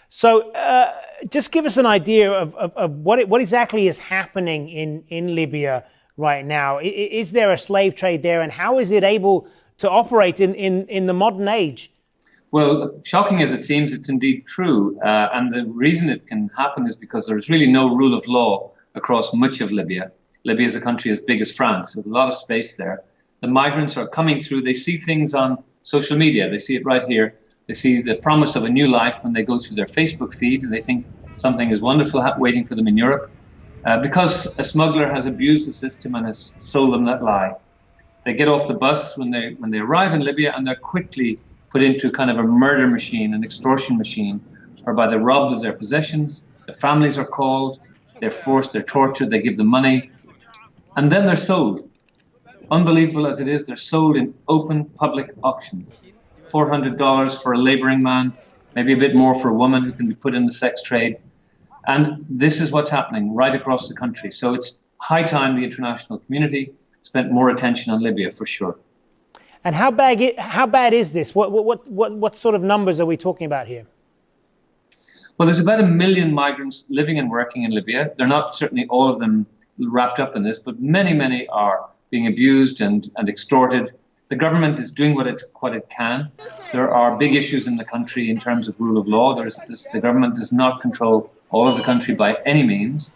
So just give us an idea of what exactly is happening in Libya right now. Is there a slave trade there, and how is it able to operate in the modern age? Well, shocking as it seems, it's indeed true. And the reason it can happen is because there's really no rule of law across much of Libya. Libya is a country as big as France, so there's a lot of space there. The migrants are coming through. They see things on social media. They see it right here. They see the promise of a new life when they go through their Facebook feed, and they think something is wonderful waiting for them in Europe. Because a smuggler has abused the system and has sold them that lie. They get off the bus when they arrive in Libya, and they're quickly put into kind of a murder machine, an extortion machine, whereby they're robbed of their possessions, their families are called, they're forced, they're tortured, they give them money, and then they're sold. Unbelievable as it is, they're sold in open public auctions. $400 for a laboring man, maybe a bit more for a woman who can be put in the sex trade. And this is what's happening right across the country. So it's high time the international community spent more attention on Libya, for sure. And how bad is this? What sort of numbers are we talking about here? Well, there's about 1 million migrants living and working in Libya. They're not certainly all of them wrapped up in this, but many are being abused and extorted. The government is doing what it can. There are big issues in the country in terms of rule of law. The government does not control all of the country by any means.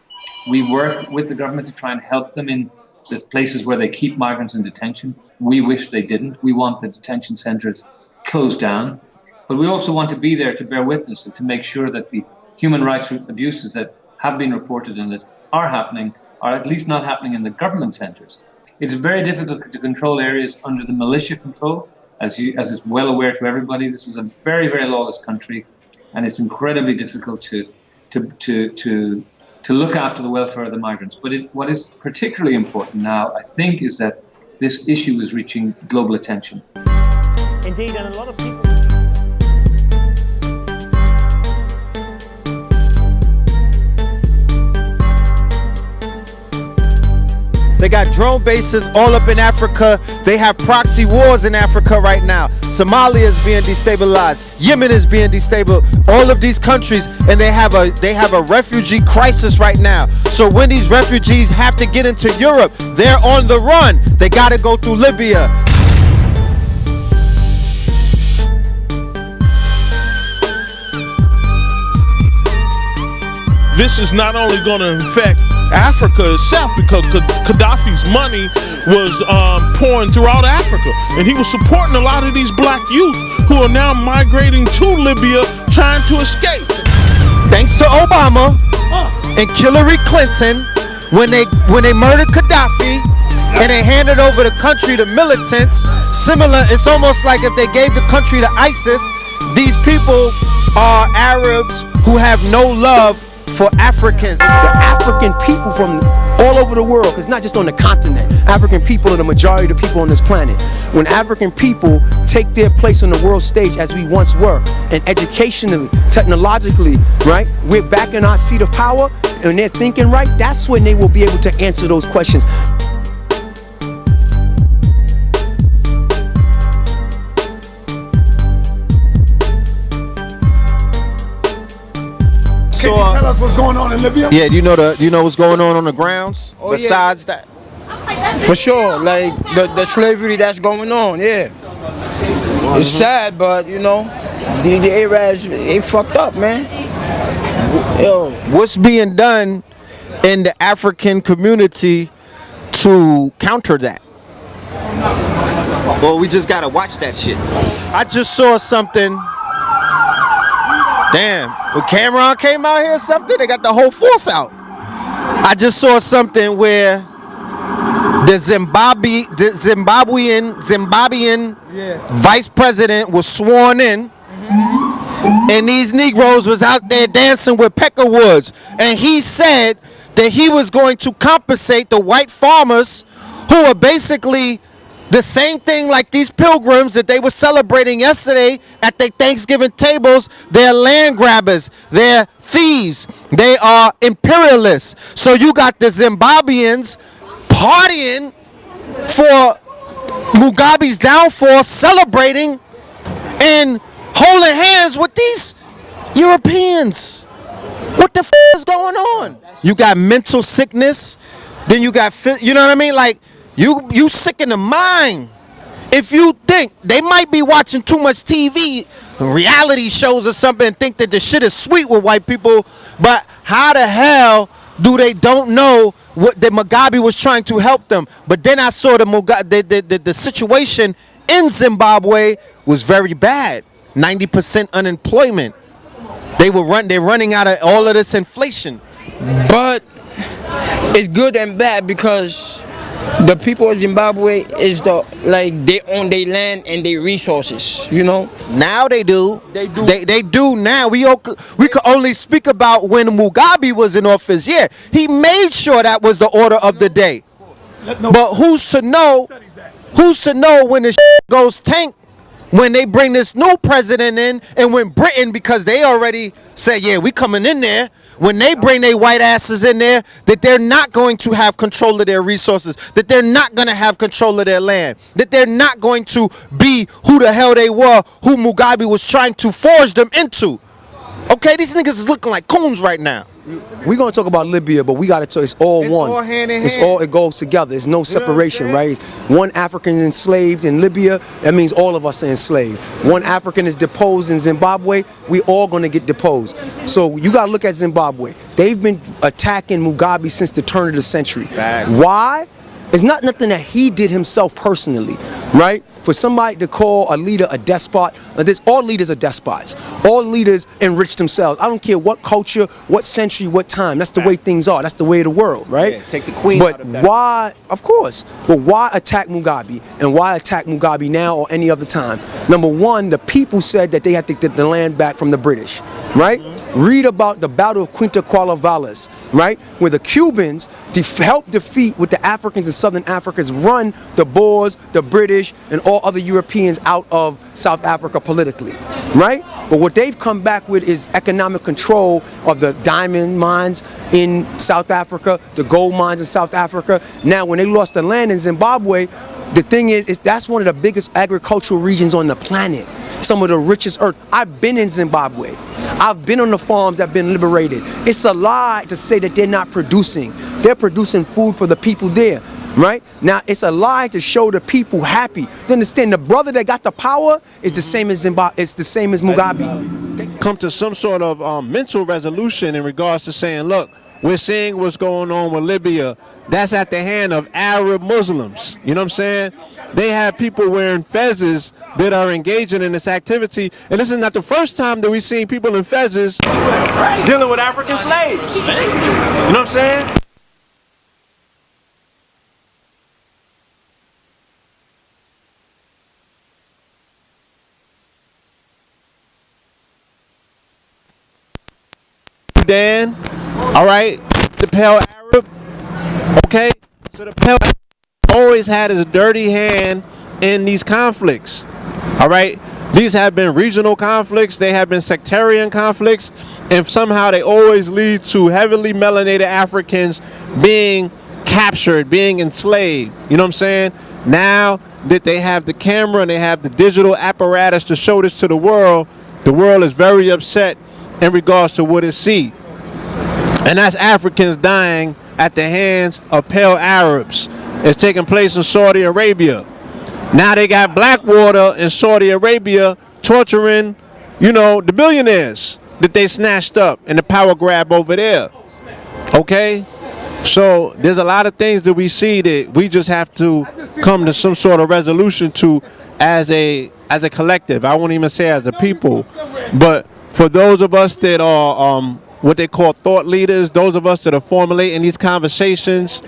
We work with the government to try and help them in the places where they keep migrants in detention. We wish they didn't. We want the detention centres closed down. But we also want to be there to bear witness and to make sure that the human rights abuses that have been reported and that are happening are at least not happening in the government centres. It's very difficult to control areas under the militia control. As is well aware to everybody, this is a very lawless country, and it's incredibly difficult to look after the welfare of the migrants. But what is particularly important now, I think, is that this issue is reaching global attention. Indeed, and a lot of people... They got drone bases all up in Africa. They have proxy wars in Africa right now. Somalia is being destabilized. Yemen is being destabilized. All of these countries, and they have a refugee crisis right now. So when these refugees have to get into Europe, they're on the run. They got to go through Libya. This is not only going to affect Africa itself, because Gaddafi's money was pouring throughout Africa, and he was supporting a lot of these black youth who are now migrating to Libya trying to escape. Thanks to Obama and Hillary Clinton, when they murdered Gaddafi and they handed over the country to militants, it's almost like if they gave the country to ISIS. These people are Arabs who have no love for Africans. The African people from all over the world, because not just on the continent, African people are the majority of the people on this planet. When African people take their place on the world stage as we once were, and educationally, technologically, right, we're back in our seat of power, and they're thinking right, that's when they will be able to answer those questions. Can you tell us what's going on in Libya? Yeah, do you know what's going on the grounds? Oh, besides that? For sure, like the slavery that's going on, yeah. It's sad, but you know, the Arabs, they fucked up, man. Yo. What's being done in the African community to counter that? Well, we just gotta watch that shit. I just saw something. Damn, when Cameron came out here or something, they got the whole force out. I just saw something where the Zimbabwean vice president was sworn in, and these Negroes was out there dancing with peckerwoods, and he said that he was going to compensate the white farmers who are basically the same thing like these pilgrims that they were celebrating yesterday at their Thanksgiving tables. They're land grabbers, they're thieves, they are imperialists. So you got the Zimbabweans partying for Mugabe's downfall, celebrating and holding hands with these Europeans. What the is going on? You got mental sickness, then you got, you know what I mean? Like, you sick in the mind. If you think they might be watching too much TV, reality shows or something, and think that the shit is sweet with white people, but how the hell do they don't know what that Mugabe was trying to help them? But then I saw the situation in Zimbabwe was very bad. 90% unemployment. They're running out of all of this inflation. But it's good and bad because the people of Zimbabwe they own their land and their resources, you know. Now they do. They do. They do now. We could only speak about when Mugabe was in office. Yeah, he made sure that was the order of the day. But who's to know? Who's to know when the goes tank? When they bring this new president in, and when Britain, because they already said, yeah, we coming in there, when they bring their white asses in there, that they're not going to have control of their resources, that they're not going to have control of their land, that they're not going to be who the hell they were, who Mugabe was trying to forge them into. Okay, these niggas is looking like coons right now. We're going to talk about Libya, but we got to, it's all one. It's all hand in It's hand. all, it goes together. There's no separation, right? It's one African enslaved in Libya, that means all of us are enslaved. One African is deposed in Zimbabwe, we all going to get deposed. So you got to look at Zimbabwe. They've been attacking Mugabe since the turn of the century. Fact. Why? It's not nothing that he did himself personally, right? For somebody to call a leader a despot, all leaders are despots. All leaders enrich themselves. I don't care what culture, what century, what time. That's the way things are. That's the way of the world, right? Yeah, take the queen out of that. But why, of course, but why attack Mugabe? And why attack Mugabe now or any other time? Number one, the people said that they had to get the land back from the British, right? Read about the Battle of Quinta Qualavallas, right? Where the Cubans helped defeat with the Africans and Southern Africans run the Boers, the British, and all other Europeans out of South Africa politically, right? But what they've come back with is economic control of the diamond mines in South Africa, the gold mines in South Africa. Now, when they lost the land in Zimbabwe, the thing is that's one of the biggest agricultural regions on the planet. Some of the richest earth. I've been in Zimbabwe. I've been on the farms that have been liberated. It's a lie to say that they're not producing. They're producing food for the people there, right? Now, it's a lie to show the people happy. You understand, the brother that got the power is the same as Zimbabwe. It's the same as Mugabe. Come to some sort of mental resolution in regards to saying, look, we're seeing what's going on with Libya. That's at the hand of Arab Muslims. You know what I'm saying? They have people wearing fezzes that are engaging in this activity. And this is not the first time that we've seen people in fezzes dealing with African slaves. You know what I'm saying? Dan, all right, the pale Arab, okay, so the pale Arab always had his dirty hand in these conflicts, all right. These have been regional conflicts, they have been sectarian conflicts, and somehow they always lead to heavily melanated Africans being captured, being enslaved. You know what I'm saying? Now that they have the camera and they have the digital apparatus to show this to the world is very upset in regards to what it see. And that's Africans dying at the hands of pale Arabs. It's taking place in Saudi Arabia. Now they got Blackwater in Saudi Arabia torturing, you know, the billionaires that they snatched up in the power grab over there. Okay? So there's a lot of things that we see that we just have to come to some sort of resolution to as a collective. I won't even say as a people, but for those of us that are what they call thought leaders, those of us that are formulating these conversations,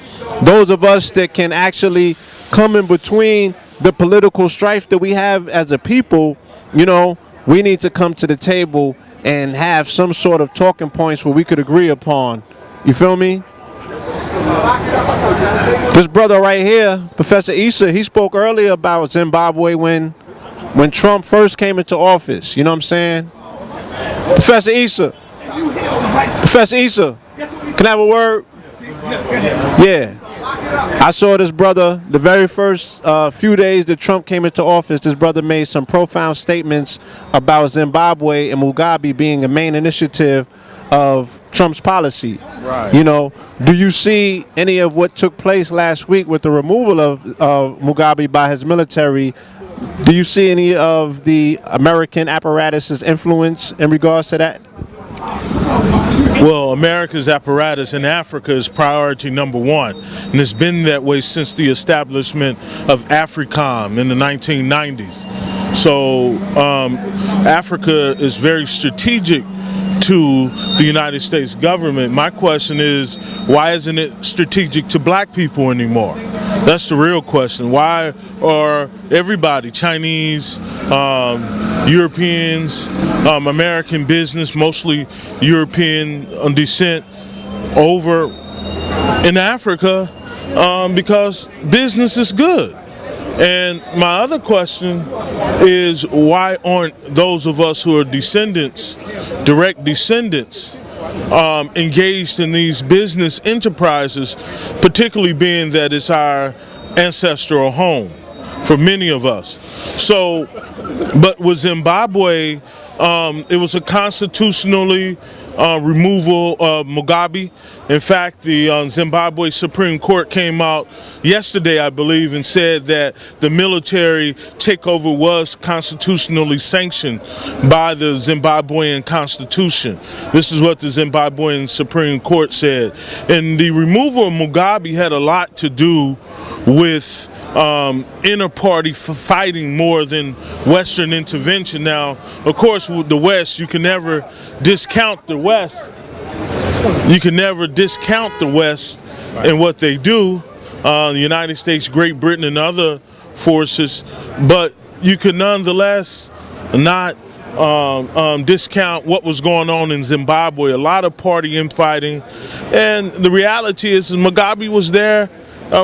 those of us that can actually come in between the political strife that we have as a people, you know, we need to come to the table and have some sort of talking points where we could agree upon. You feel me? This brother right here, Professor Issa, he spoke earlier about Zimbabwe when Trump first came into office. You know what I'm saying? Professor Issa, can I have a word? Yeah. I saw this brother, the very first few days that Trump came into office, this brother made some profound statements about Zimbabwe and Mugabe being a main initiative of Trump's policy. Right. You know, do you see any of what took place last week with the removal of Mugabe by his military? Do you see any of the American apparatus's influence in regards to that? Well, America's apparatus in Africa is priority number one, and it's been that way since the establishment of AFRICOM in the 1990s. So Africa is very strategic to the United States government. My question is, why isn't it strategic to black people anymore? That's the real question. Why are everybody, Chinese, Europeans, American business, mostly European descent, over in Africa because business is good? And my other question is, why aren't those of us who are descendants, direct descendants, engaged in these business enterprises, particularly being that it's our ancestral home for many of us? So, but with Zimbabwe, it was a constitutionally removal of Mugabe. In fact, the Zimbabwe Supreme Court came out yesterday, I believe, and said that the military takeover was constitutionally sanctioned by the Zimbabwean Constitution. This is what the Zimbabwean Supreme Court said. And the removal of Mugabe had a lot to do with inter-party fighting more than Western intervention. Now, of course, with the West, you can never discount the West. You can never discount the West and what they do, the United States, Great Britain, and other forces, but you can nonetheless not discount what was going on in Zimbabwe. A lot of party infighting, and the reality is Mugabe was there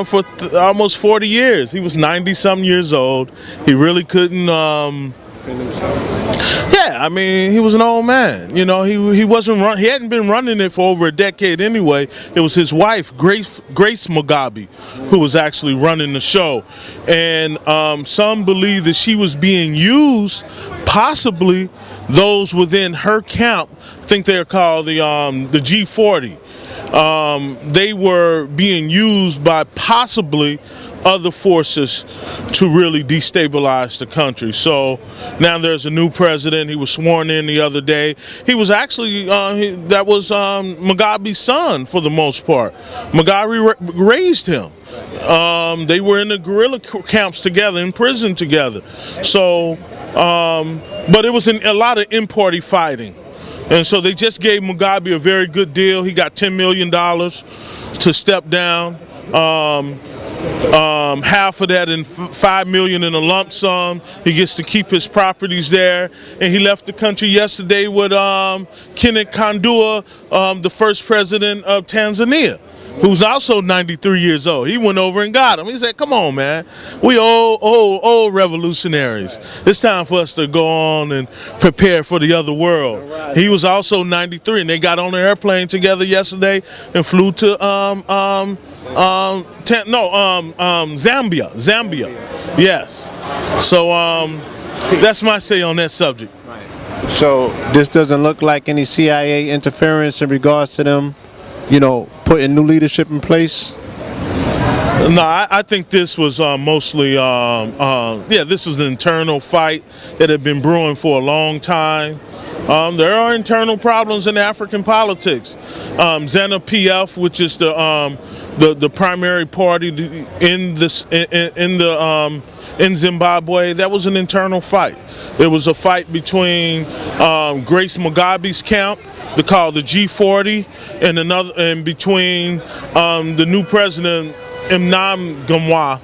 for almost 40 years. He was 90-something years old. He really couldn't. Yeah, I mean, he was an old man. You know, he wasn't he hadn't been running it for over a decade anyway. It was his wife, Grace Mugabe, who was actually running the show. And some believe that she was being used, possibly those within her camp, I think they're called the G40. They were being used by possibly other forces to really destabilize the country. So now there's a new president. He was sworn in the other day. He was actually, that was Mugabe's son for the most part. Mugabe raised him. They were in the guerrilla camps together, in prison together. So, but it was a lot of in-party fighting. And so they just gave Mugabe a very good deal. He got $10 million to step down. Half of that and $5 million in a lump sum. He gets to keep his properties there. And he left the country yesterday with Kenneth Kandua, the first president of Tanzania, who's also 93 years old. He went over and got him. He said, come on, man. We old revolutionaries. It's time for us to go on and prepare for the other world. Right. He was also 93, and they got on an airplane together yesterday and flew to Zambia. Yes. So that's my say on that subject. Right. So this doesn't look like any CIA interference in regards to them, you know, putting new leadership in place? No, I think this was mostly, this was an internal fight that had been brewing for a long time. There are internal problems in African politics. ZANU-PF, which is the primary party in Zimbabwe, that was an internal fight. It was a fight between Grace Mugabe's camp, they called the G40, and between the new president Mnangagwa,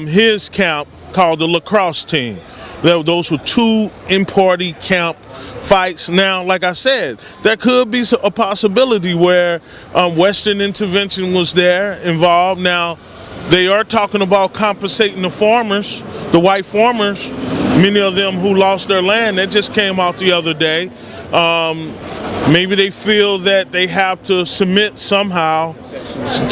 his camp called the lacrosse team. Those were two in-party camp fights. Now, like I said, there could be a possibility where Western intervention was there involved. Now, they are talking about compensating the farmers, the white farmers, many of them who lost their land. That just came out the other day. Maybe they feel that they have to submit somehow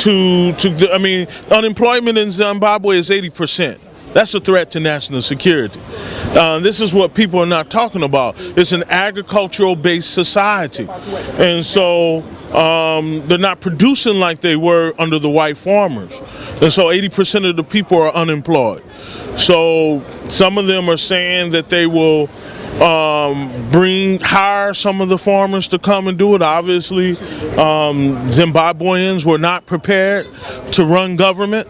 I mean, unemployment in Zimbabwe is 80%. That's a threat to national security. This is what people are not talking about. It's an agricultural-based society. And so they're not producing like they were under the white farmers. And so 80% of the people are unemployed. So some of them are saying that they will hire some of the farmers to come and do it. Obviously, Zimbabweans were not prepared to run government.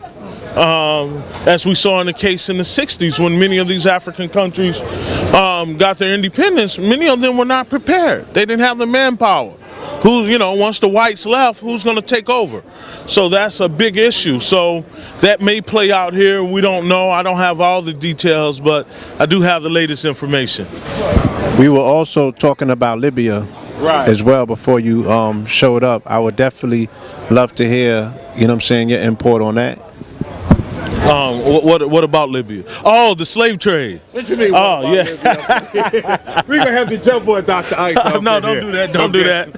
As we saw in the case in the 60s when many of these African countries got their independence, many of them were not prepared. They didn't have the manpower. Once the whites left, who's going to take over? So that's a big issue. So that may play out here. We don't know. I don't have all the details, but I do have the latest information. We were also talking about Libya as well before you showed up. I would definitely love to hear, your input on that. What about Libya? Oh, the slave trade. What you mean? Oh, yeah. We're going to have to jump on Dr. Ice. No, don't do that. Don't do that.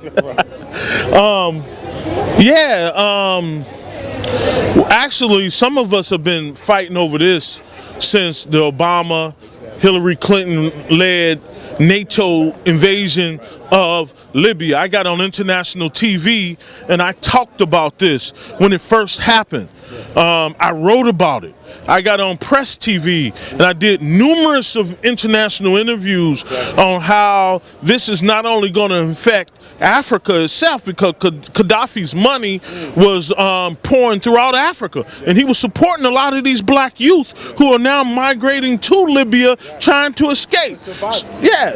Actually, some of us have been fighting over this since the Obama, Hillary Clinton-led NATO invasion of Libya. I got on international TV and I talked about this when it first happened. I wrote about it. I got on press TV and I did numerous of international interviews on how this is not only going to affect Africa itself, because Gaddafi's money was pouring throughout Africa, and he was supporting a lot of these black youth who are now migrating to Libya trying to escape.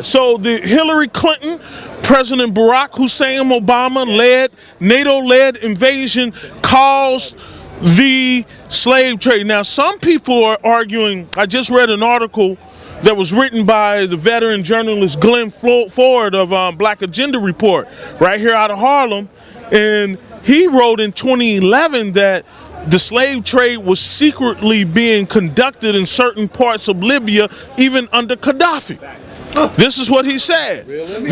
So the Hillary Clinton, President Barack Hussein Obama-led, NATO-led invasion caused the slave trade. Now, some people are arguing, I just read an article that was written by the veteran journalist Glenn Ford of Black Agenda Report right here out of Harlem, and he wrote in 2011 that the slave trade was secretly being conducted in certain parts of Libya even under Gaddafi. This is what he said. Really?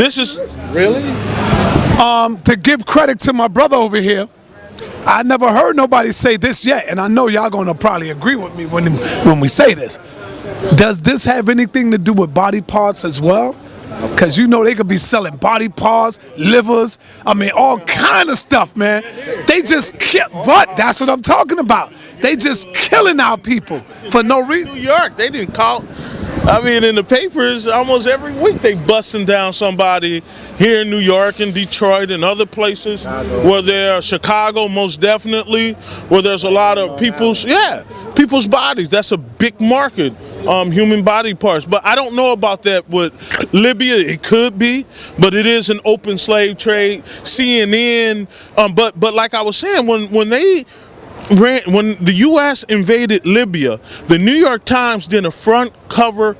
Really? To give credit to my brother over here, I never heard nobody say this yet, and I know y'all gonna probably agree with me when we say this. Does this have anything to do with body parts as well? Because they could be selling body parts, livers, all kind of stuff, man. They just kill, but that's what I'm talking about. They just killing our people for no reason. New York, they didn't call. In the papers, almost every week they busting down somebody here in New York and Detroit and other places where there are, Chicago most definitely, where there's a lot of people's bodies. That's a big market, human body parts. But I don't know about that with Libya. It could be, but it is an open slave trade. CNN, but like I was saying, when the U.S. invaded Libya, the New York Times did a front cover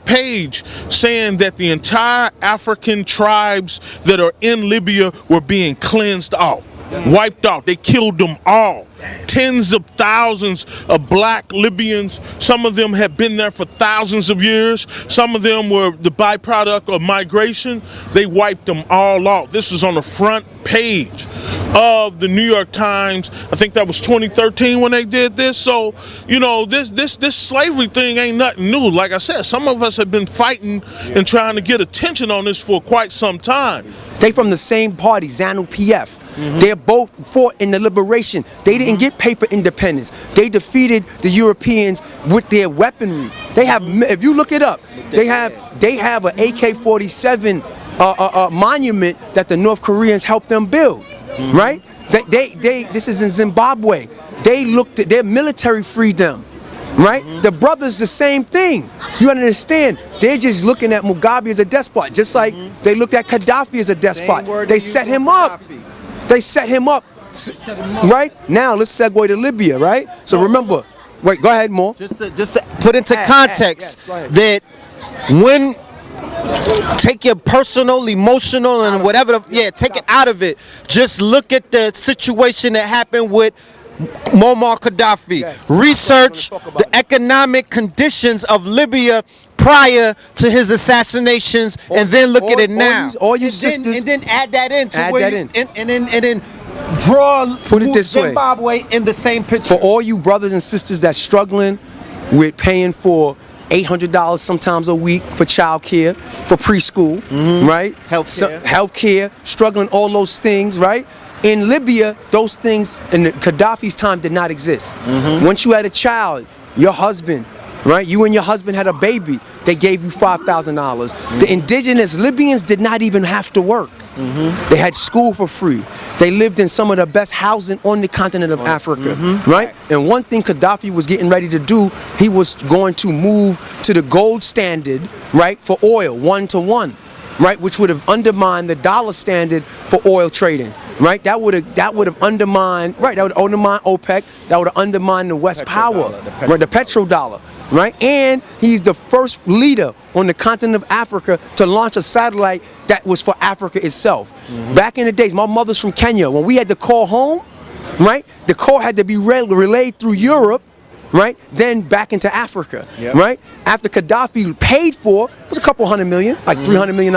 page saying that the entire African tribes that are in Libya were being cleansed out, wiped out. They killed them all. Tens of thousands of black Libyans. Some of them had been there for thousands of years. Some of them were the byproduct of migration. They wiped them all out. This was on the front page of the New York Times. I think that was 2013 when they did this. So, this slavery thing ain't nothing new. Like I said, some of us have been fighting and trying to get attention on this for quite some time. They from the same party, ZANU-PF. They both fought in the liberation. They didn't get paper independence. They defeated the Europeans with their weaponry. They have, if you look it up, they have an AK-47 monument that the North Koreans helped them build, right? This is in Zimbabwe. Their military freed them, right? The brothers, the same thing. You understand? They're just looking at Mugabe as a despot, just like they looked at Gaddafi as a despot. They set him up. They set him up, right? Now let's segue to Libya, right? So remember, wait, go ahead, Mo. Just to put into context that when take your personal, emotional, and whatever, take it out of it. Just look at the situation that happened with Muammar Gaddafi. Research the economic conditions of Libya prior to his assassinations, and then look at it now. All you and sisters, then add that into add where that you, and then draw Put it this way. Zimbabwe in the same picture. for all you brothers and sisters that's struggling with paying for $800 sometimes a week for child care, for preschool, right? Healthcare, struggling all those things, right? In Libya, those things in Gaddafi's time did not exist. Once you had a child, your husband, right? You and your husband had a baby, they gave you $5,000. The indigenous Libyans did not even have to work. They had school for free. They lived in some of the best housing on the continent of Africa, right? And one thing Gaddafi was getting ready to do, he was going to move to the gold standard, right, for oil, 1-to-1, right, which would have undermined the dollar standard for oil trading, right? That would have undermined, right? That would undermine OPEC. That would have undermined the West power, right? The petrodollar. Right, and he's the first leader on the continent of Africa to launch a satellite that was for Africa itself. Back in the days, my mother's from Kenya. When we had to call home, right, the call had to be relayed through Europe, right, then back into Africa, right? After Gaddafi paid for, it was a couple $100 million, like $300 million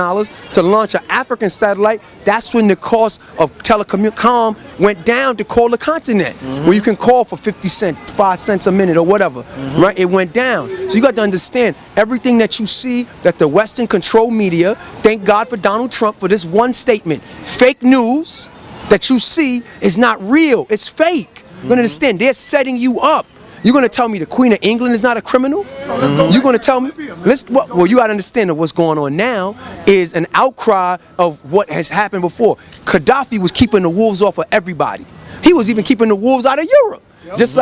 to launch an African satellite. That's when the cost of telecom went down to call the continent, where you can call for 50 cents, 5 cents a minute or whatever, right? It went down. So you got to understand, everything that you see that the Western control media, thank God for Donald Trump for this one statement, fake news that you see is not real, it's fake. You understand, they're setting you up. You're going to tell me the Queen of England is not a criminal? You're going to tell me? Well, you got to understand that what's going on now is an outcry of what has happened before. Gaddafi was keeping the wolves off of everybody. He was even keeping the wolves out of Europe. Just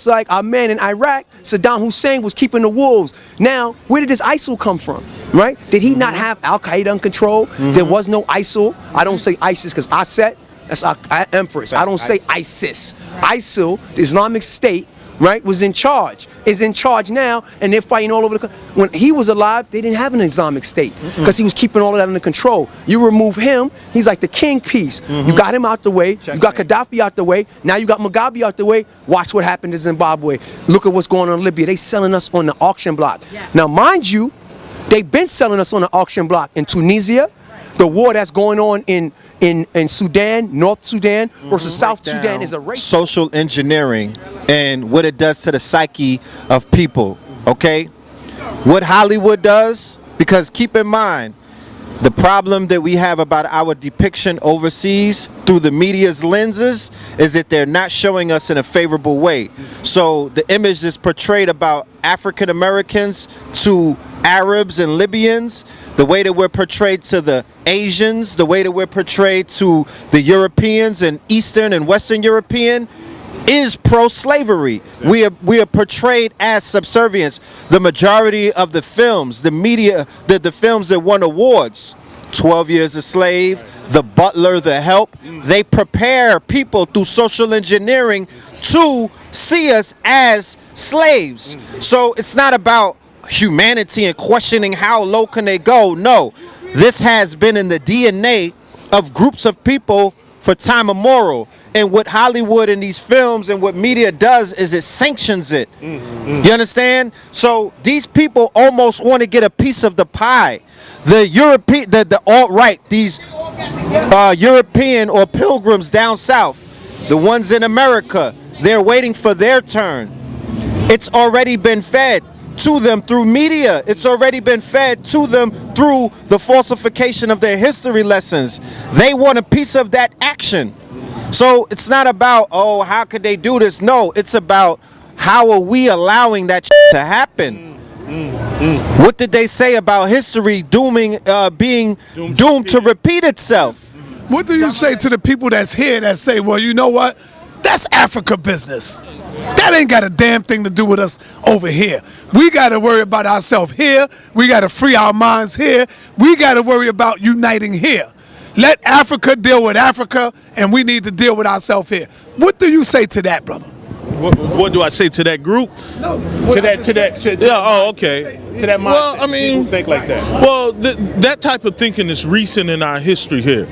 like our man in Iraq, Saddam Hussein was keeping the wolves. Now, where did this ISIL come from? Right? Did he not have Al-Qaeda in control? There was no ISIL. I don't say ISIS because Aset, that's our empress. I don't say ISIS. ISIL, the Islamic State, right, was in charge, is in charge now, and they're fighting all over the country. When he was alive, they didn't have an Islamic State because he was keeping all of that under control. You remove him, he's like the king piece. You got him out the way, you got Gaddafi out the way, now you got Mugabe out the way. Watch what happened to Zimbabwe. Look at what's going on in Libya. They selling us on the auction block. Now, mind you, they've been selling us on the auction block in Tunisia, the war that's going on in Sudan, North Sudan versus South Sudan is a race. Social engineering and what it does to the psyche of people, okay? What Hollywood does, because keep in mind, the problem that we have about our depiction overseas through the media's lenses is that they're not showing us in a favorable way. So the image that's portrayed about African Americans to Arabs and Libyans, the way that we're portrayed to the Asians, the way that we're portrayed to the Europeans and Eastern and Western European is pro-slavery. We are portrayed as subservience. The majority of the films, the media, the films that won awards, 12 Years a Slave, The Butler, The Help, they prepare people through social engineering to see us as slaves. So it's not about humanity and questioning how low can they go. No, this has been in the DNA of groups of people for time immemorial. And what Hollywood and these films and what media does is it sanctions it. You understand? So these people almost want to get a piece of the pie. The European, the alt-right, these European or pilgrims down south, the ones in America, they're waiting for their turn. It's already been fed to them through media. It's already been fed to them through the falsification of their history lessons. They want a piece of that action. So it's not about, oh, how could they do this? No, it's about how are we allowing that to happen? What did they say about history being doomed to repeat itself? What do you say to the people that's here that say, well, you know what? That's Africa business. That ain't got a damn thing to do with us over here. We got to worry about ourselves here. We got to free our minds here. We got to worry about uniting here. Let Africa deal with Africa, and we need to deal with ourselves here. What do you say to that, brother? What do I say to that group? No. To that. Okay. To that mindset. Well, I mean, people think like that. Well, that type of thinking is recent in our history here.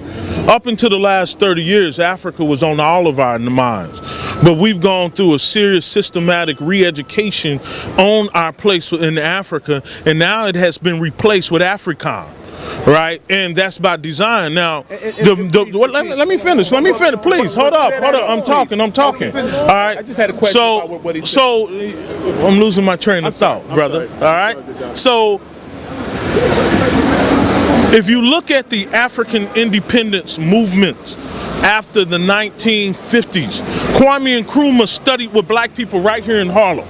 Up until the last 30 years, Africa was on all of our minds. But we've gone through a serious systematic re-education on our place in Africa, and now it has been replaced with Afrikaan. Right, and that's by design. Now, let me finish. Please, hold up. I'm talking. All right. I just had a question about what he said. So, I'm losing my train of thought, brother. All right. So, if you look at the African independence movements after the 1950s, Kwame Nkrumah studied with black people right here in Harlem,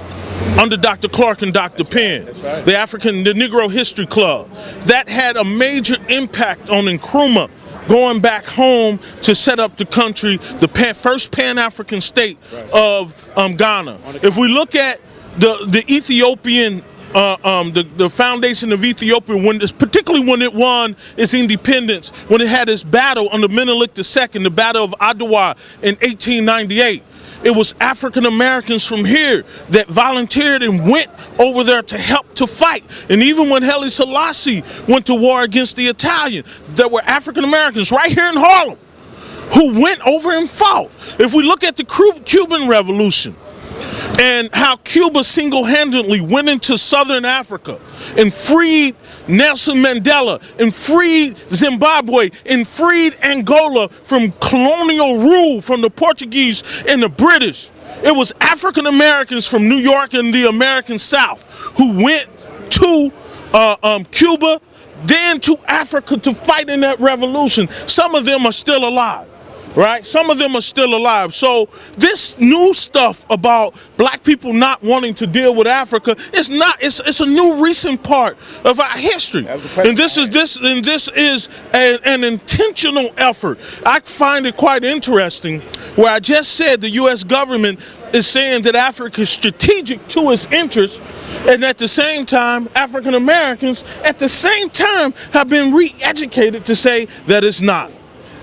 under Dr. Clark and Dr. Penn, the Negro History Club. That had a major impact on Nkrumah going back home to set up the country, the first Pan-African state of Ghana. If we look at the Ethiopian, the foundation of Ethiopia, particularly when it won its independence, when it had its battle under Menelik II, the Battle of Adwa in 1898, it was African Americans from here that volunteered and went over there to help to fight. And even when Haile Selassie went to war against the Italian, there were African Americans right here in Harlem who went over and fought. If we look at the Cuban Revolution and how Cuba single-handedly went into Southern Africa and freed Nelson Mandela and freed Zimbabwe and freed Angola from colonial rule from the Portuguese and the British. It was African Americans from New York and the American South who went to Cuba, then to Africa to fight in that revolution. Some of them are still alive. Right? Some of them are still alive. So this new stuff about black people not wanting to deal with Africa is not, it's a new recent part of our history. And this is an intentional effort. I find it quite interesting where I just said the US government is saying that Africa is strategic to its interests, and at the same time, African Americans at the same time have been re-educated to say that it's not.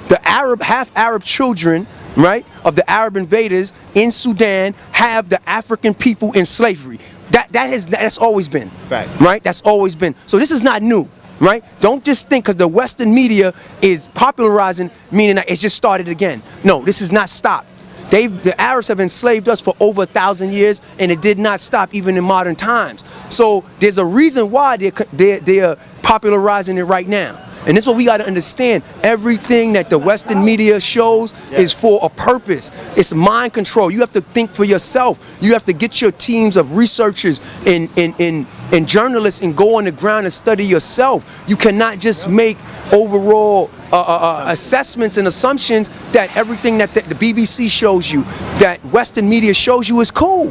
The half Arab children, right, of the Arab invaders in Sudan have the African people in slavery. That's always been. Fact. Right? That's always been. So this is not new, right? Don't just think because the Western media is popularizing, meaning that it's just started again. No, this has not stopped. The Arabs have enslaved us for over 1,000 years, and it did not stop even in modern times. So there's a reason why they're popularizing it right now. And this is what we got to understand. Everything that the Western media shows is for a purpose. It's mind control. You have to think for yourself. You have to get your teams of researchers and journalists and go on the ground and study yourself. You cannot just make overall assessments and assumptions that everything that the BBC shows you, that Western media shows you is cool.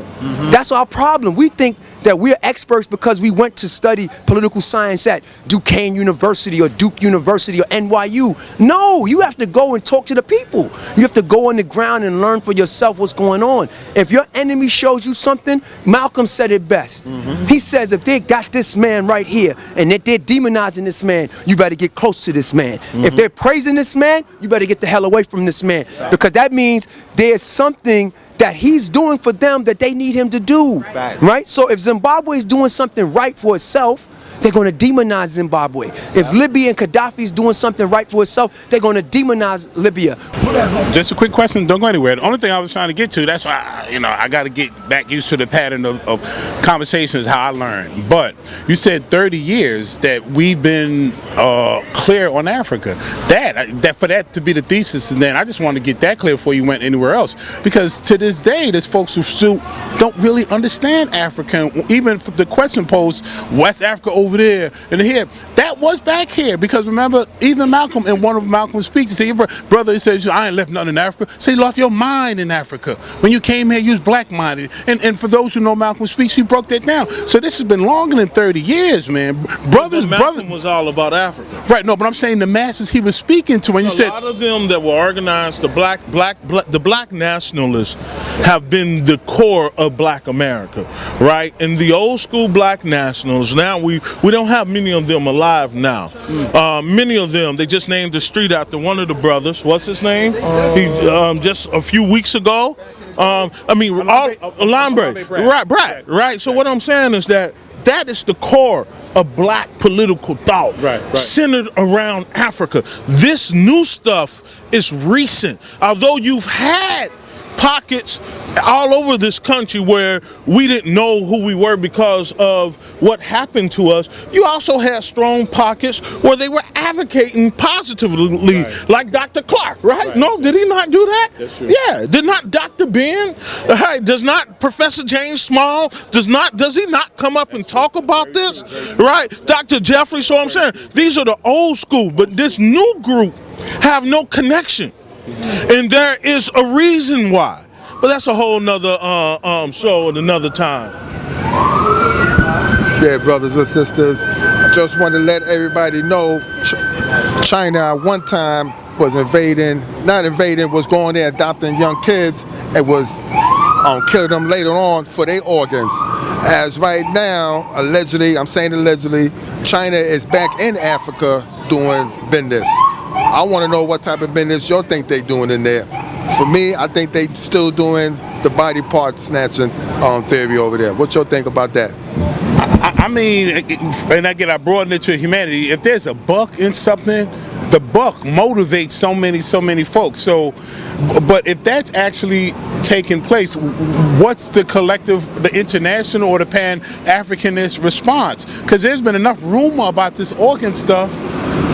That's our problem. We think that we're experts because we went to study political science at Duquesne University or Duke University or NYU. No, you have to go and talk to the people. You have to go on the ground and learn for yourself what's going on. If your enemy shows you something, Malcolm said it best. He says if they got this man right here and that they're demonizing this man, you better get close to this man. If they're praising this man, you better get the hell away from this man, because that means there's something that he's doing for them that they need him to do, right? So if Zimbabwe is doing something right for itself, they're going to demonize Zimbabwe. If Libya and Gaddafi is doing something right for itself, they're going to demonize Libya. Just a quick question, don't go anywhere. The only thing I was trying to get to, that's why I got to get back used to the pattern of conversations, how I learned. But you said 30 years that we've been clear on Africa. That for that to be the thesis, and then I just want to get that clear before you went anywhere else. Because to this day, there's folks who still don't really understand Africa. Even if the question posed, West Africa over there and here, that was back here. Because remember, even Malcolm, in one of Malcolm's speeches, he said, your brother, he said, I ain't left nothing in Africa. So you lost your mind in Africa. When you came here, you was black-minded. And for those who know Malcolm's speech, he broke that down. So this has been longer than 30 years, man. Malcolm was all about Africa. Right, no, but I'm saying the masses he was speaking to when you said... A lot of them that were organized, the black nationalists have been the core of black America, right? And the old school black nationals, now we don't have many of them alive now. Many of them, they just named the street after one of the brothers. What's his name? He just a few weeks ago. Lambre. Right. So what I'm saying is that is the core of black political thought, centered around Africa. This new stuff is recent. Although you've had pockets all over this country where we didn't know who we were because of what happened to us. You also had strong pockets where they were advocating positively, like Dr. Clark, right? No, did he not do that? That's true. Yeah, did not Dr. Ben? Right? Does not Professor James Small? Does he not come up and talk about this? Right? Dr. Jeffrey. So I'm saying these are the old school, but this new group have no connection, and there is a reason why. But that's a whole nother show at another time. Yeah, brothers and sisters, I just want to let everybody know China at one time was was going there adopting young kids and was killing them later on for their organs. As right now, allegedly, I'm saying allegedly, China is back in Africa doing business. I want to know what type of business y'all think they doing in there. For me, I think they still doing the body part snatching theory over there. What y'all think about that? I mean, and again, I broaden it to humanity. If there's a buck in something, the buck motivates so many folks. So, but if that's actually taking place, what's the collective, the international or the Pan-Africanist response? Because there's been enough rumor about this organ stuff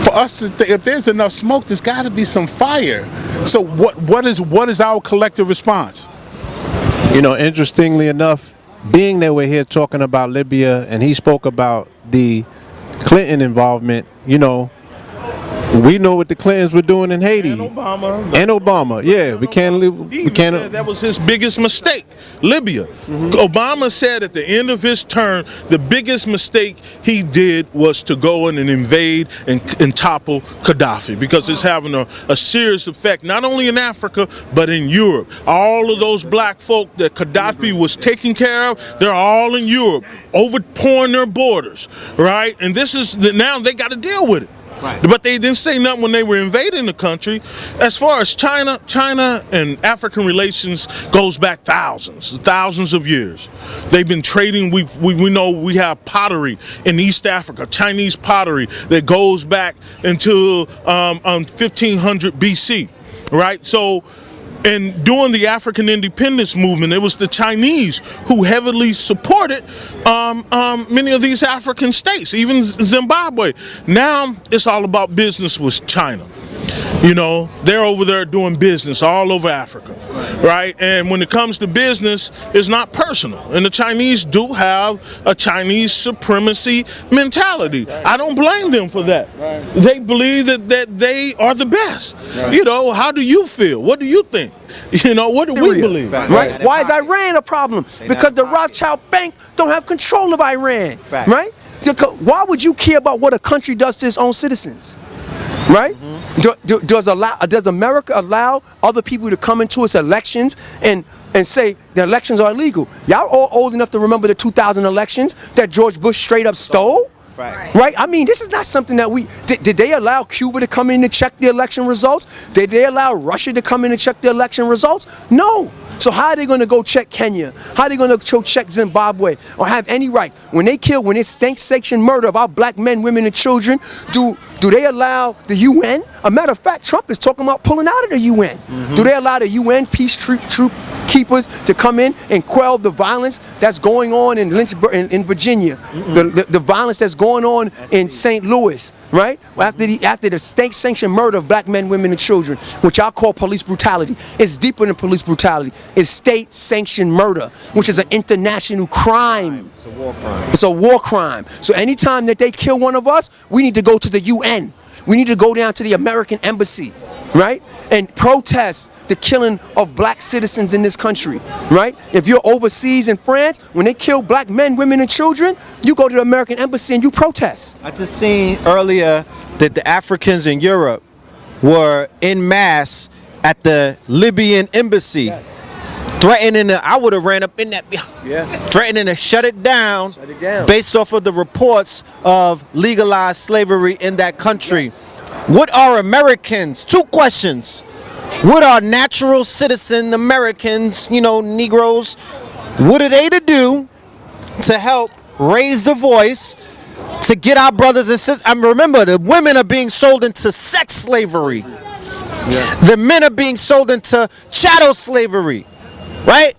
for us to if there's enough smoke, there's got to be some fire. So what is our collective response? You know, interestingly enough, being that we're here talking about Libya and he spoke about the Clinton involvement, you know, we know what the Clintons were doing in Haiti. And Obama. Yeah, we can't. That was his biggest mistake, Libya. Obama said at the end of his term, the biggest mistake he did was to go in and invade and topple Gaddafi, because it's having a serious effect, not only in Africa, but in Europe. All of those black folk that Gaddafi was taking care of, they're all in Europe, overpouring their borders, right? And this is, now they got to deal with it. Right. But they didn't say nothing when they were invading the country. As far as China and African relations goes back thousands of years. They've been trading. We know we have pottery in East Africa, Chinese pottery that goes back into 1500 BC, right? So, and during the African independence movement, it was the Chinese who heavily supported many of these African states, even Zimbabwe. Now it's all about business with China. You know, they're over there doing business all over Africa, right? And when it comes to business, it's not personal. And the Chinese do have a Chinese supremacy mentality. I don't blame them for that. They believe that they are the best. You know, how do you feel? What do you think? You know, what do we believe? Right? Why is Iran a problem? Because the Rothschild Bank don't have control of Iran, right? Why would you care about what a country does to its own citizens? Right? Does America allow other people to come into its elections and say the elections are illegal? Y'all all old enough to remember the 2000 elections that George Bush straight up stole? Right? I mean, this is not something that did they allow Cuba to come in and check the election results? Did they allow Russia to come in and check the election results? No. So how are they going to go check Kenya? How are they going to check Zimbabwe or have any right? When it's state-sanctioned murder of our black men, women, and children, do they allow the UN? A matter of fact, Trump is talking about pulling out of the UN. Do they allow the UN peace troop keepers to come in and quell the violence that's going on in Lynchburg, in Virginia, the violence that's going on in St. Louis, right? After the state-sanctioned murder of black men, women, and children, which I call police brutality. It's deeper than police brutality. It's state-sanctioned murder, which is an international crime. It's a war crime. It's a war crime. So anytime that they kill one of us, we need to go to the UN. We need to go down to the American embassy, right? And protest the killing of black citizens in this country, right? If you're overseas in France, when they kill black men, women, and children, you go to the American embassy and you protest. I just seen earlier that the Africans in Europe were en masse at the Libyan embassy. Yes. Threatening I would have ran up in that, threatening to shut it down based off of the reports of legalized slavery in that country. Yes. What are Americans? Two questions. What are natural citizen Americans, you know, Negroes, what are they to do to help raise the voice to get our brothers and sisters? I mean, remember, the women are being sold into sex slavery. Yeah. The men are being sold into chattel slavery. right?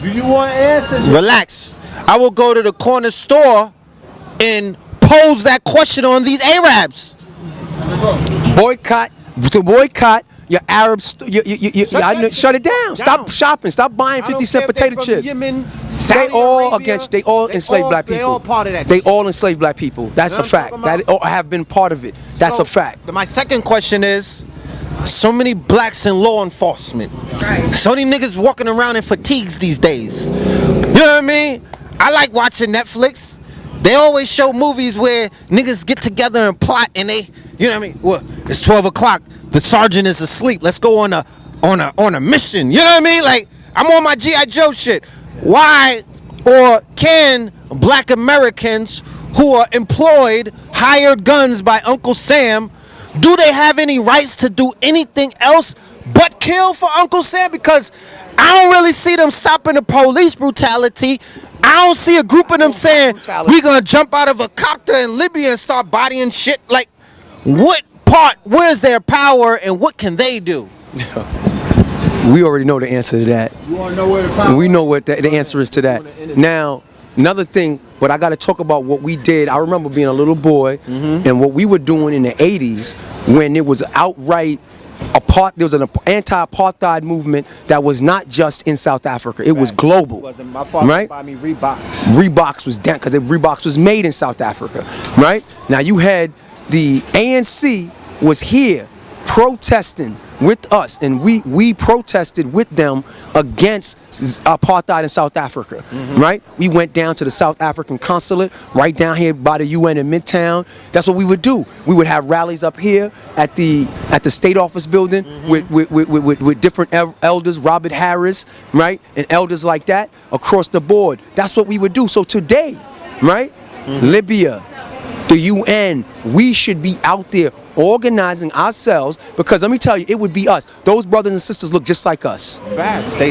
Do you want answers? Relax. I will go to the corner store and pose that question on these Arabs. Boycott your Arab. Shut it down. Stop shopping. Stop buying 50-cent potato chips. They all enslaved black people. They all part of that. They all enslaved black people. That's a fact. That have been part of it. That's a fact. My second question is, so many blacks in law enforcement. So many niggas walking around in fatigues these days. You know what I mean? I like watching Netflix. They always show movies where niggas get together and plot and they, you know what I mean? Well, it's 12 o'clock. The sergeant is asleep. Let's go on a mission. You know what I mean? Like, I'm on my G.I. Joe shit. Why or can black Americans who are employed, hired guns by Uncle Sam, do they have any rights to do anything else but kill for Uncle Sam? Because I don't really see them stopping the police brutality. I don't see a group of them saying, we gonna jump out of a copter in Libya and start bodying shit. Like, where's their power and what can they do? We already know the answer to that. You want to know where the power? We know what the answer is to that. Now, another thing, but I got to talk about what we did. I remember being a little boy and what we were doing in the 80s when it was outright there was an anti-apartheid movement that was not just in South Africa. It was global. My father right? buy me Reeboks. Reeboks was down because Reeboks was made in South Africa. Right? Now you had the ANC was here protesting with us, and we protested with them against apartheid in South Africa, right? We went down to the South African consulate right down here by the UN in Midtown. That's what we would do. We would have rallies up here at the state office building with different elders, Robert Harris, right, and elders like that across the board. That's what we would do. So today, right, Libya, the UN, we should be out there organizing ourselves, because let me tell you, it would be us. Those brothers and sisters look just like us.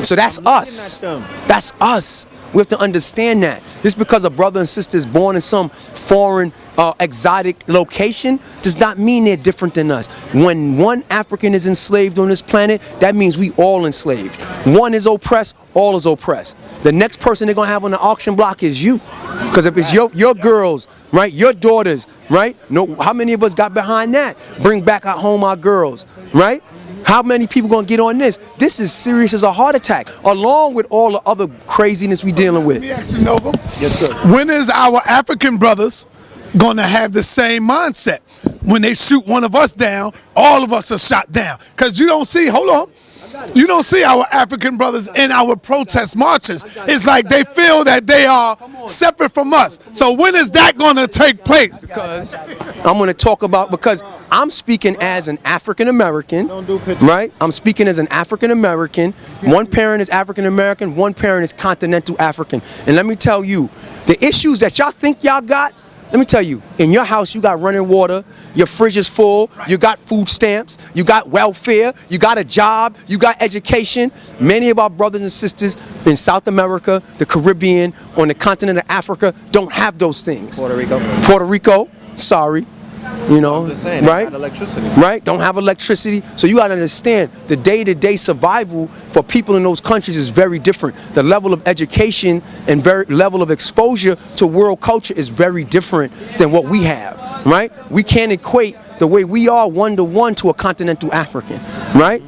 So that's us. That's us. We have to understand that. Just because a brother and sister is born in some foreign, exotic location does not mean they're different than us. When one African is enslaved on this planet, that means we all enslaved. One is oppressed, all is oppressed. The next person they're going to have on the auction block is you. Because if it's your girls, right, your daughters, right, no, how many of us got behind that? Bring back at home our girls, right? How many people gonna get on this? This is serious as a heart attack, along with all the other craziness we dealing with. Let me ask you, Nova. Yes, sir. When is our African brothers gonna have the same mindset? When they shoot one of us down, all of us are shot down. Because you don't see, hold on, you don't see our African brothers in our protest marches. It's like they feel that they are separate from us. So when is that gonna take place? Because I'm gonna talk about, because I'm speaking as an African American, right? I'm speaking as an African American. One parent is African American, one parent is continental African. And let me tell you, the issues that y'all think y'all got, let me tell you, in your house you got running water, your fridge is full, you got food stamps, you got welfare, you got a job, you got education. Many of our brothers and sisters in South America, the Caribbean, on the continent of Africa don't have those things. Puerto Rico, sorry. You know, right? Right? Don't have electricity. So you got to understand, the day-to-day survival for people in those countries is very different. The level of education and level of exposure to world culture is very different than what we have, right? We can't equate the way we are one-to-one to a continental African, right?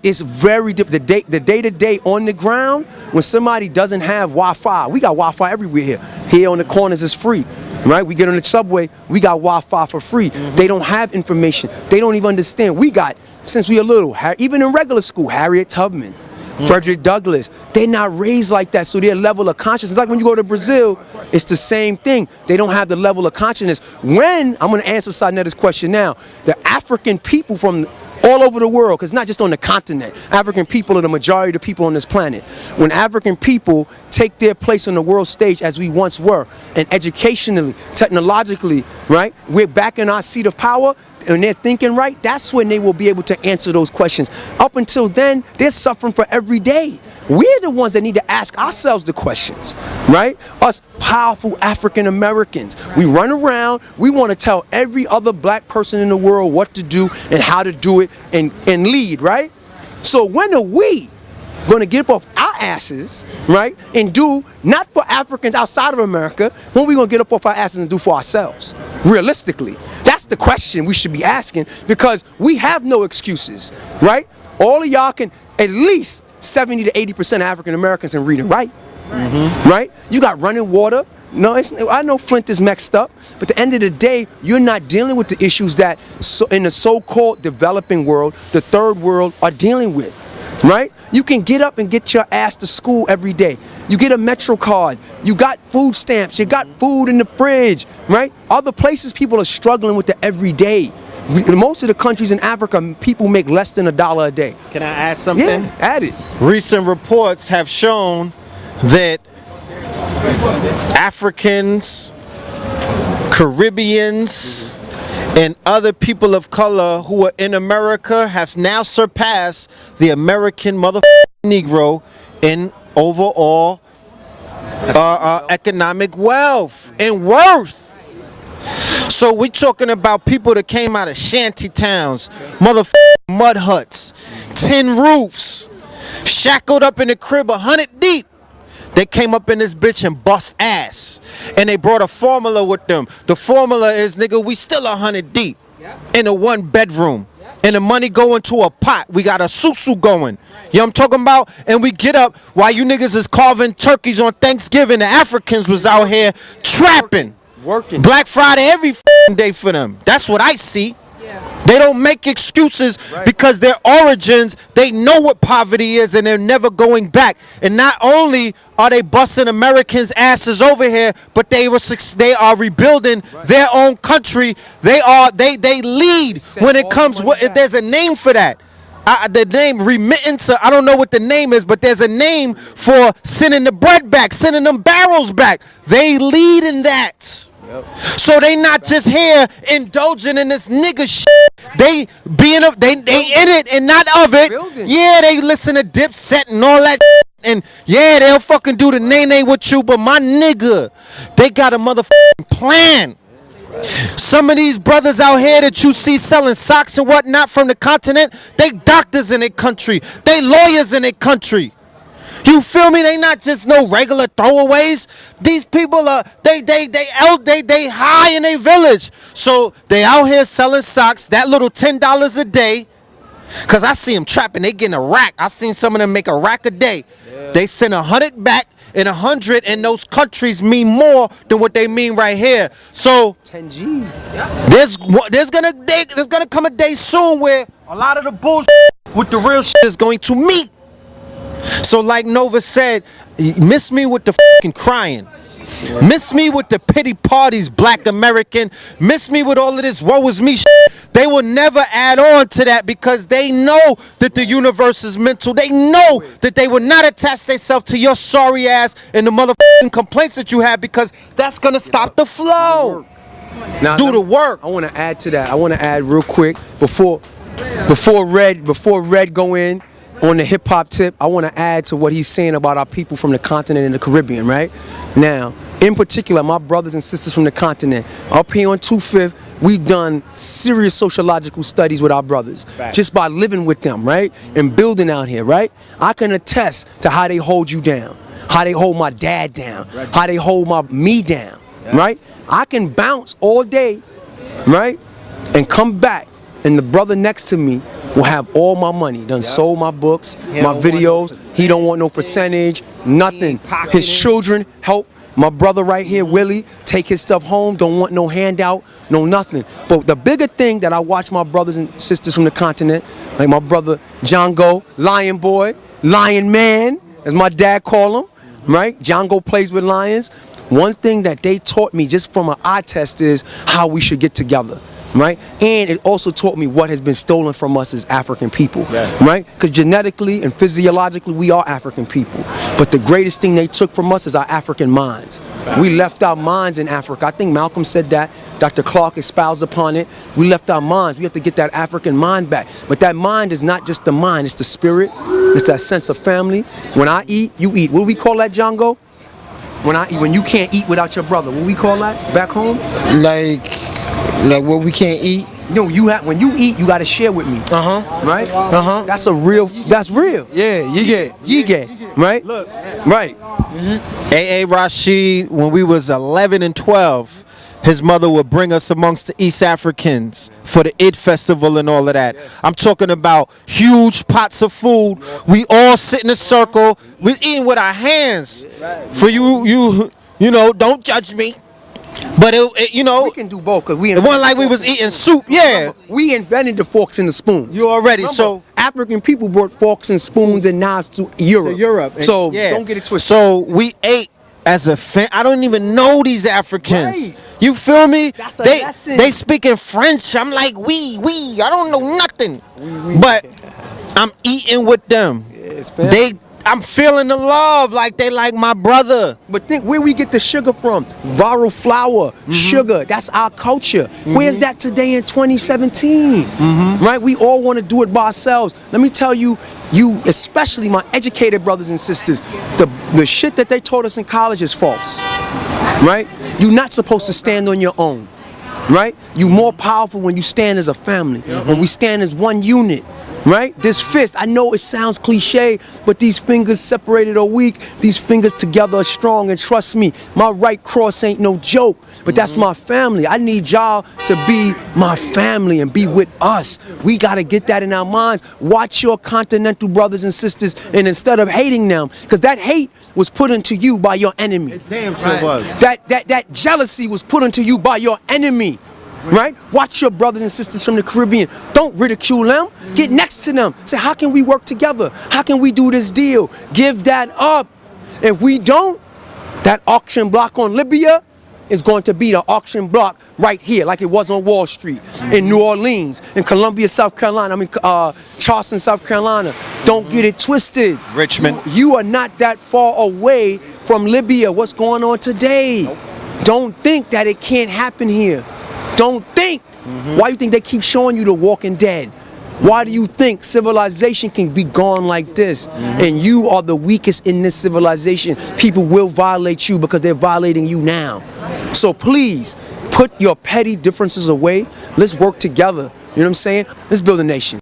It's very different. The day-to-day on the ground, when somebody doesn't have Wi-Fi, we got Wi-Fi everywhere here. Here on the corners is free. Right? We get on the subway, we got Wi-Fi for free. They don't have information. They don't even understand. We got, since we are little, even in regular school, Harriet Tubman, Frederick Douglass, they're not raised like that. So their level of consciousness, like when you go to Brazil, it's the same thing. They don't have the level of consciousness. When, I'm going to answer Sanetta's question now, the African people from all over the world, because not just on the continent. African people are the majority of the people on this planet. When African people take their place on the world stage as we once were, and educationally, technologically, right, we're back in our seat of power, and they're thinking right, that's when they will be able to answer those questions. Up until then, they're suffering for every day. We're the ones that need to ask ourselves the questions, right? Us powerful African Americans. We run around, we want to tell every other black person in the world what to do and how to do it and lead, right? So when are we going to get up off our asses, right, and do not for Africans outside of America, when we gonna get up off our asses and do for ourselves? Realistically, that's the question we should be asking, because we have no excuses, right? All of y'all can, at least 70 to 80% of African Americans can read and write, right? You got running water. No, I know Flint is mixed up, but at the end of the day, you're not dealing with the issues that in the so-called developing world, the third world, are dealing with, right? You can get up and get your ass to school every day. You get a Metro card, you got food stamps, you got food in the fridge, right? Other places, people are struggling with the everyday. Most of the countries in Africa, people make less than $1 a day. Can I add something? Yeah, add it. Recent reports have shown that Africans, Caribbeans, and other people of color who are in America have now surpassed the American Negro in overall economic wealth and worth. So we're talking about people that came out of shanty towns, mud huts, tin roofs, shackled up in the crib 100 deep. They came up in this bitch and bust ass. And they brought a formula with them. The formula is, nigga, we still 100 deep in a 1 bedroom. And the money going to a pot. We got a susu going. You know what I'm talking about? And we get up while you niggas is carving turkeys on Thanksgiving. The Africans was out here trapping. Working. Black Friday every day for them. That's what I see. They don't make excuses because their origins, they know what poverty is and they're never going back. And not only are they busting Americans' asses over here, but they are rebuilding their own country. They lead when it comes. There's a name for that. The name remittance. I don't know what the name is, but there's a name for sending the bread back, sending them barrels back. They lead in that. So they not just here indulging in this nigga shit. They in it and not of it. Yeah, they listen to Dipset and all that shit. And yeah, they'll fucking do the nay with you, but my nigga, they got a motherfucking plan. Some of these brothers out here that you see selling socks and whatnot from the continent, they doctors in their country. They lawyers in their country. You feel me? They not just no regular throwaways. These people are they high in their village. So they out here selling socks, that little $10 a day. Cause I see them trapping, they getting a rack. I seen some of them make a rack a day. Yeah. They send 100 back, and 100 in those countries mean more than what they mean right here. So 10 G's. There's gonna come a day soon where a lot of the bullshit with the real shit is going to meet. So like Nova said, miss me with the fucking crying. Miss me with the pity parties, Black American. Miss me with all of this woe is me shit. They will never add on to that because they know that the universe is mental. They know that they will not attach themselves to your sorry ass and the motherfucking complaints that you have, because that's gonna stop the flow. Now, do the work. I want to add to that. I want to add real quick before Red go in on the hip hop tip. I want to add to what he's saying about our people from the continent and the Caribbean. Right now, in particular, my brothers and sisters from the continent up here on 25th. We've done serious sociological studies with our brothers, just by living with them, right? And building out here, right? I can attest to how they hold you down, how they hold my dad down, how they hold me down, right? I can bounce all day, right? And come back, and the brother next to me will have all my money, done sold my books, my videos. He don't want no percentage, nothing. His children help. My brother right here, Willie, take his stuff home, don't want no handout, no nothing. But the bigger thing that I watch my brothers and sisters from the continent, like my brother Django, Lion Boy, Lion Man, as my dad call him, right? Django plays with lions. One thing that they taught me just from an eye test is how we should get together. Right? And it also taught me what has been stolen from us as African people, right? Because genetically and physiologically, we are African people. But the greatest thing they took from us is our African minds. We left our minds in Africa. I think Malcolm said that. Dr. Clark espoused upon it. We left our minds. We have to get that African mind back. But that mind is not just the mind, it's the spirit. It's that sense of family. When I eat, you eat. What do we call that, Django? When I eat, when you can't eat without your brother, what do we call that back home? Like what we can't eat? No, when you eat, you gotta share with me. Right? That's real. Yeah, you get. Right? Look. Right. A.A. Rashid, when we was 11 and 12, his mother would bring us amongst the East Africans for the Eid festival and all of that. I'm talking about huge pots of food. We all sit in a circle. We're eating with our hands. For you know, don't judge me. But you know, we can do both because it wasn't like we was eating soup. Yeah, we invented the forks and the spoons. You already Remember, so African people brought forks and spoons and knives to Europe. So don't get it twisted. So we ate as a I don't even know these Africans. Right. You feel me? That's a lesson. They speaking French. I'm like we. I don't know nothing. But I'm eating with them. I'm feeling the love like they like my brother. But think where we get the sugar from. Viral flour, sugar. That's our culture. Where's that today in 2017? Right? We all want to do it by ourselves. Let me tell you, especially my educated brothers and sisters, the shit that they taught us in college is false. Right? You're not supposed to stand on your own. Right? You're more powerful when you stand as a family. When we stand as one unit. Right? This fist, I know it sounds cliche, but these fingers separated are weak. These fingers together are strong, and trust me, my right cross ain't no joke, but that's my family. I need y'all to be my family and be with us. We got to get that in our minds. Watch your continental brothers and sisters, and instead of hating them, because that hate was put into you by your enemy. It damn sure was. That jealousy was put into you by your enemy. Right? Watch your brothers and sisters from the Caribbean. Don't ridicule them. Get next to them. Say, how can we work together? How can we do this deal? Give that up. If we don't, that auction block on Libya is going to be the auction block right here, like it was on Wall Street, in New Orleans, in Columbia, South Carolina, Charleston, South Carolina. Don't get it twisted. Richmond. You are not that far away from Libya. What's going on today? Don't think that it can't happen here. Don't think. Why do you think they keep showing you The Walking Dead? Why do you think civilization can be gone like this? And you are the weakest in this civilization. People will violate you because they're violating you now. So please, put your petty differences away. Let's work together. You know what I'm saying? Let's build a nation.